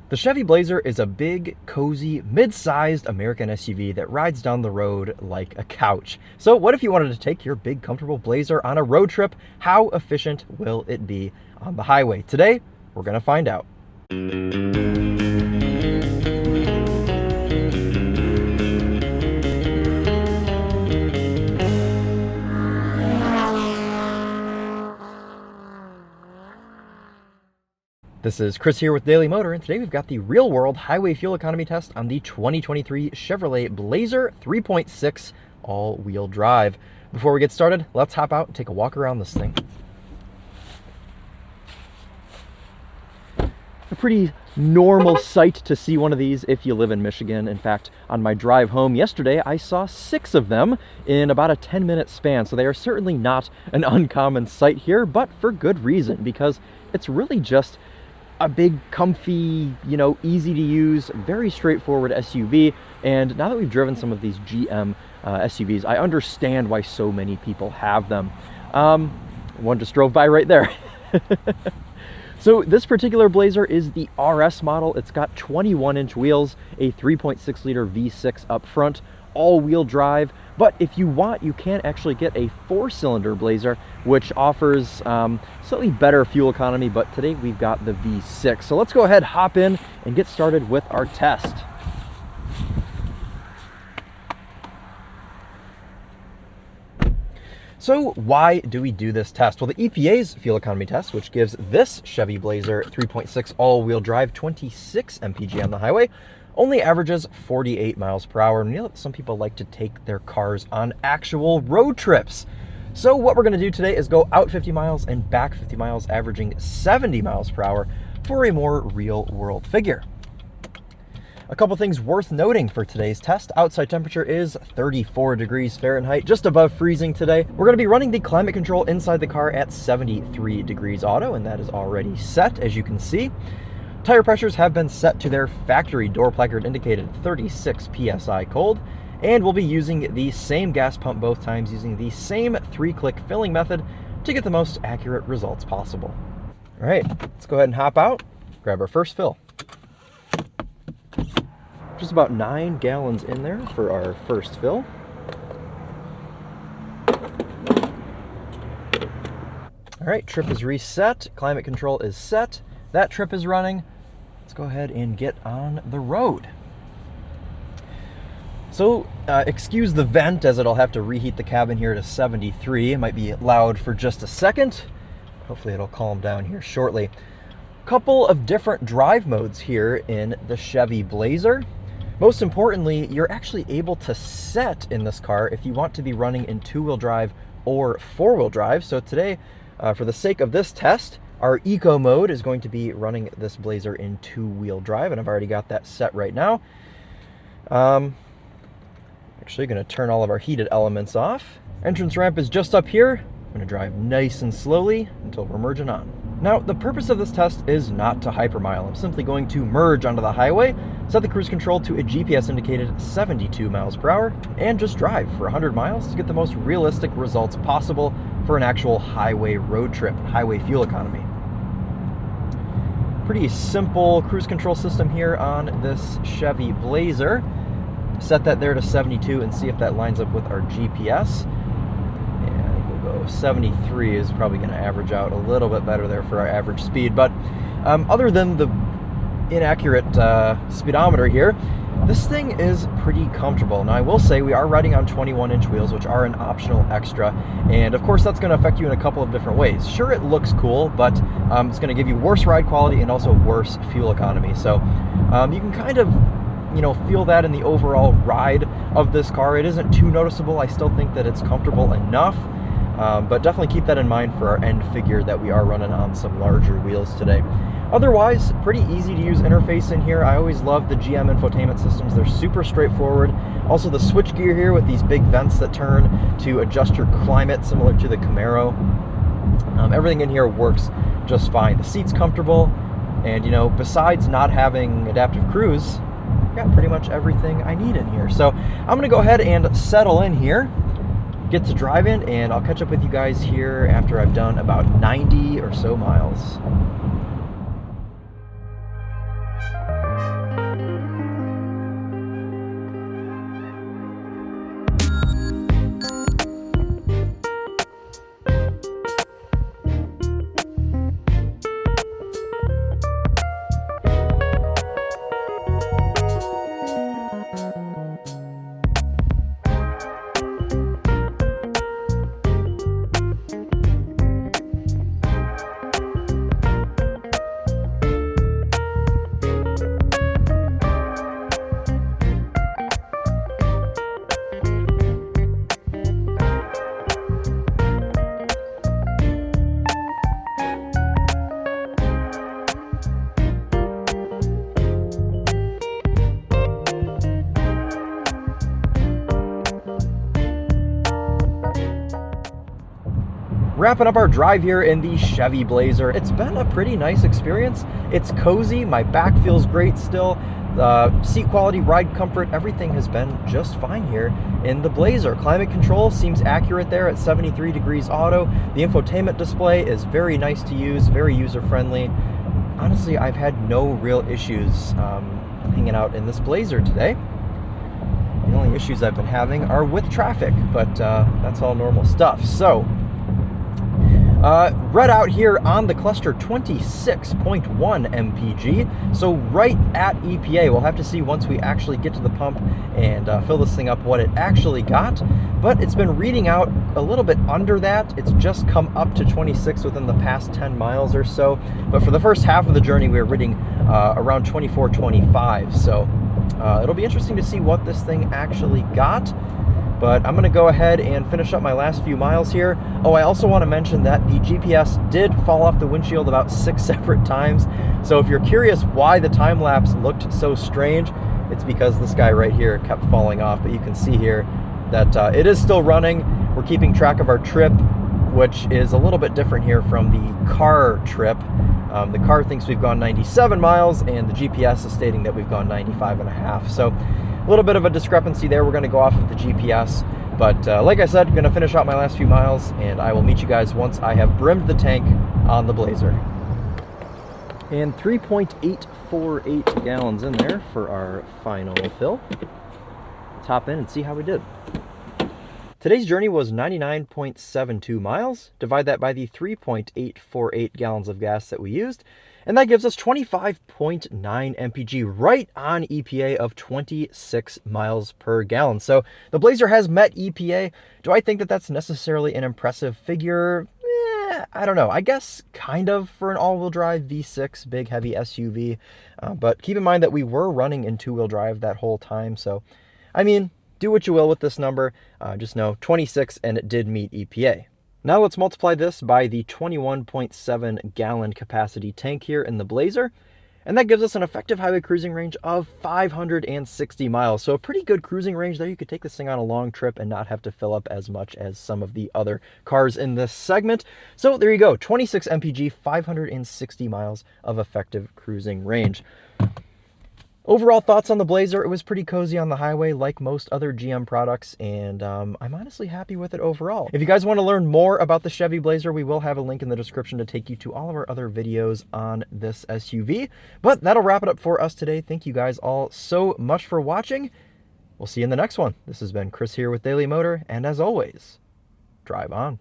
The Chevy Blazer is a big, cozy, mid-sized American SUV that rides down the road like a couch. So what if you wanted to take your big, comfortable Blazer on a road trip? How efficient will it be on the highway? Today, we're going to find out. This is Chris here with Daily Motor, and today we've got the real-world highway fuel economy test on the 2023 Chevrolet Blazer 3.6 all-wheel drive. Before we get started, let's hop out and take a walk around this thing. A pretty normal sight to see one of these if you live in Michigan. In fact, on my drive home yesterday, I saw 6 of them in about a 10-minute span. So they are certainly not an uncommon sight here, but for good reason, because it's really just a big, comfy, easy to use, very straightforward SUV. And now that we've driven some of these GM SUVs, I understand why so many people have them. One just drove by right there. So this particular Blazer is the RS model. It's got 21-inch wheels, a 3.6 liter V6 up front, all-wheel drive. But if you want, you can actually get a 4-cylinder Blazer, which offers slightly better fuel economy, but today we've got the V6. So let's go ahead, hop in, and get started with our test. So why do we do this test? Well, the EPA's fuel economy test, which gives this Chevy Blazer 3.6 all-wheel drive 26 MPG on the highway, only averages 48 miles per hour. And you know that some people like to take their cars on actual road trips. So what we're going to do today is go out 50 miles and back 50 miles, averaging 70 miles per hour for a more real-world figure. A couple things worth noting for today's test. Outside temperature is 34 degrees Fahrenheit, just above freezing today. We're going to be running the climate control inside the car at 73 degrees auto, and that is already set, as you can see. Tire pressures have been set to their factory door placard indicated 36 PSI cold, and we'll be using the same gas pump both times using the same 3-click filling method to get the most accurate results possible. All right, let's go ahead and hop out, grab our first fill. Just about 9 gallons in there for our first fill. All right, trip is reset, climate control is set, that trip is running. Let's go ahead and get on the road. So excuse the vent, as it'll have to reheat the cabin here to 73. It might be loud for just a second. Hopefully it'll calm down here shortly. Couple of different drive modes here in the Chevy Blazer. Most importantly, you're actually able to set in this car if you want to be running in 2-wheel drive or 4-wheel drive. So today, for the sake of this test, our Eco mode is going to be running this Blazer in 2-wheel drive, and I've already got that set right now. Actually going to turn all of our heated elements off. Entrance ramp is just up here. I'm going to drive nice and slowly until we're merging on. Now, the purpose of this test is not to hypermile. I'm simply going to merge onto the highway, set the cruise control to a GPS-indicated 72 miles per hour, and just drive for 100 miles to get the most realistic results possible for an actual highway road trip, highway fuel economy. Pretty simple cruise control system here on this Chevy Blazer. Set that there to 72 and see if that lines up with our GPS. 73 is probably going to average out a little bit better there for our average speed, but other than the inaccurate speedometer here, this thing is pretty comfortable. Now I will say we are riding on 21-inch wheels, which are an optional extra, and of course that's going to affect you in a couple of different ways. Sure, it looks cool, but it's going to give you worse ride quality and also worse fuel economy. So you can kind of feel that in the overall ride of this car. It isn't too noticeable. I still think that it's comfortable enough. But definitely keep that in mind for our end figure that we are running on some larger wheels today. Otherwise, pretty easy to use interface in here. I always love the GM infotainment systems. They're super straightforward. Also the switch gear here with these big vents that turn to adjust your climate, similar to the Camaro. Everything in here works just fine. The seat's comfortable, and besides not having adaptive cruise, I've got pretty much everything I need in here. So I'm gonna go ahead and settle in here, get to driving, and I'll catch up with you guys here after I've done about 90 or so miles. wrapping up our drive here in the Chevy Blazer. It's been a pretty nice experience. It's cozy, my back feels great still. Seat quality, ride comfort, everything has been just fine here in the Blazer. Climate control seems accurate there at 73 degrees auto. The infotainment display is very nice to use, very user-friendly. Honestly, I've had no real issues hanging out in this Blazer today. The only issues I've been having are with traffic, but that's all normal stuff. So, read out here on the cluster 26.1 MPG, so right at EPA. We'll have to see once we actually get to the pump and fill this thing up what it actually got, but it's been reading out a little bit under that. It's just come up to 26 within the past 10 miles or so, but for the first half of the journey we were reading around 24, 25, so it'll be interesting to see what this thing actually got. But I'm going to go ahead and finish up my last few miles here. Oh, I also want to mention that the GPS did fall off the windshield about 6 separate times. So if you're curious why the time lapse looked so strange, it's because this guy right here kept falling off. But you can see here that it is still running. We're keeping track of our trip, which is a little bit different here from the car trip. The car thinks we've gone 97 miles, and the GPS is stating that we've gone 95 and a half. So a little bit of a discrepancy there. We're going to go off of the GPS, but like I said, I'm going to finish out my last few miles, and I will meet you guys once I have brimmed the tank on the Blazer. And 3.848 gallons in there for our final fill. Let's hop in and see how we did. Today's journey was 99.72 miles. Divide that by the 3.848 gallons of gas that we used, and that gives us 25.9 MPG, right on EPA of 26 miles per gallon. So the Blazer has met EPA. Do I think that that's necessarily an impressive figure? I don't know. I guess kind of for an all-wheel drive V6 big heavy SUV, but keep in mind that we were running in two-wheel drive that whole time. So, I mean, do what you will with this number. Just know 26, and it did meet EPA. Now let's multiply this by the 21.7 gallon capacity tank here in the Blazer, and that gives us an effective highway cruising range of 560 miles. So a pretty good cruising range there. You could take this thing on a long trip and not have to fill up as much as some of the other cars in this segment. So there you go, 26 MPG, 560 miles of effective cruising range. Overall thoughts on the Blazer, it was pretty cozy on the highway like most other GM products, and I'm honestly happy with it overall. If you guys want to learn more about the Chevy Blazer, we will have a link in the description to take you to all of our other videos on this SUV. But that'll wrap it up for us today. Thank you guys all so much for watching. We'll see you in the next one. This has been Chris here with Daily Motor, and as always, drive on.